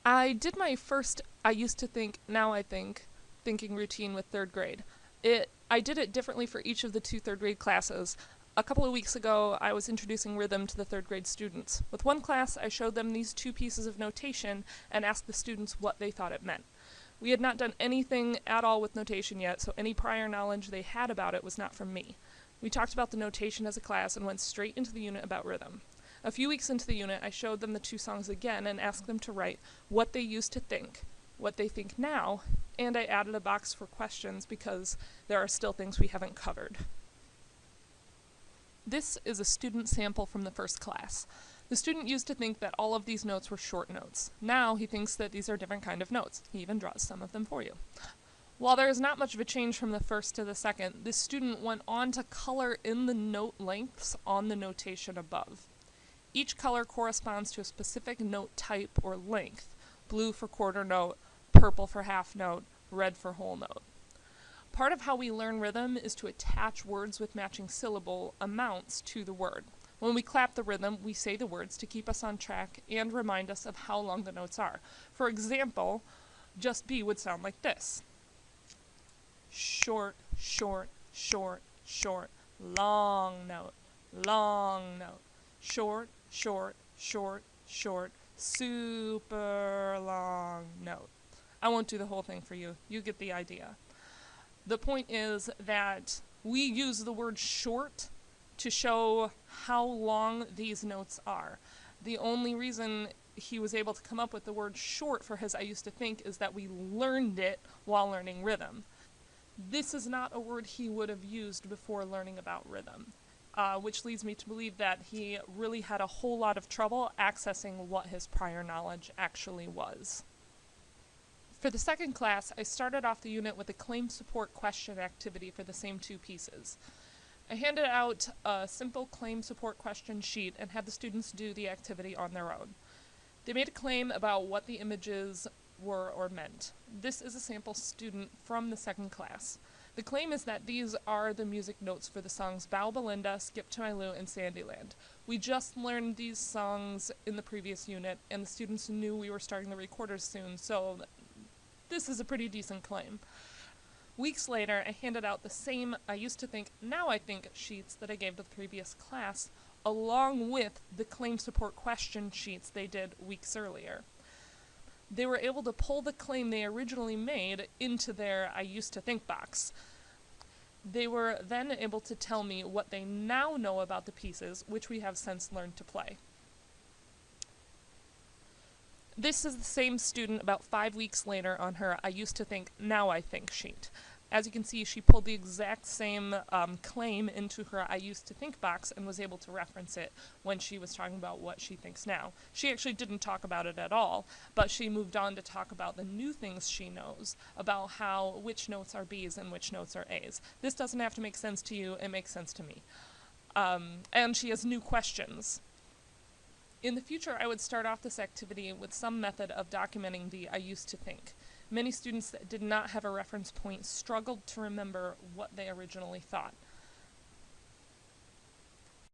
I did my first I used to think, now I think thinking routine with third grade. I did it differently for each of the two third grade classes. A couple of weeks ago, I was introducing rhythm to the third grade students. With one class, I showed them these two pieces of notation and asked the students what they thought it meant. We had not done anything at all with notation yet, so any prior knowledge they had about it was not from me. We talked about the notation as a class and went straight into the unit about rhythm. A few weeks into the unit, I showed them the two songs again and asked them to write what they used to think, what they think now, and I added a box for questions because there are still things we haven't covered. This is a student sample from the first class. The student used to think that all of these notes were short notes. Now he thinks that these are different kind of notes. He even draws some of them for you. While there is not much of a change from the first to the second, this student went on to color in the note lengths on the notation above. Each color corresponds to a specific note type or length: blue for quarter note, purple for half note, red for whole note. Part of how we learn rhythm is to attach words with matching syllable amounts to the word. When we clap the rhythm, we say the words to keep us on track and remind us of how long the notes are. For example, just be would sound like this: short, short, short, short, long note, long note, short, short, short, short, super long note. I won't do the whole thing for you. You get the idea. The point is that we use the word short to show how long these notes are. The only reason he was able to come up with the word short for his I used to think is that we learned it while learning rhythm. This is not a word he would have used before learning about rhythm, which leads me to believe that he really had a whole lot of trouble accessing what his prior knowledge actually was. For the second class, I started off the unit with a claim support question activity for the same two pieces. I handed out a simple claim support question sheet and had the students do the activity on their own. They made a claim about what the images were or meant. This is a sample student from the second class. The claim is that these are the music notes for the songs Bow Belinda, Skip to My Lou, and Sandyland. We just learned these songs in the previous unit, and the students knew we were starting the recorders soon, so this is a pretty decent claim. Weeks later, I handed out the same I used to think, now I think sheets that I gave to the previous class, along with the claim support question sheets they did weeks earlier. They were able to pull the claim they originally made into their I used to think box. They were then able to tell me what they now know about the pieces, which we have since learned to play. This is the same student about 5 weeks later on her I used to think, now I think sheet. As you can see, she pulled the exact same claim into her I used to think box and was able to reference it when she was talking about what she thinks now. She actually didn't talk about it at all, but she moved on to talk about the new things she knows, about how which notes are B's and which notes are A's. This doesn't have to make sense to you, it makes sense to me. And she has new questions. In the future, I would start off this activity with some method of documenting the I used to think. Many students that did not have a reference point struggled to remember what they originally thought.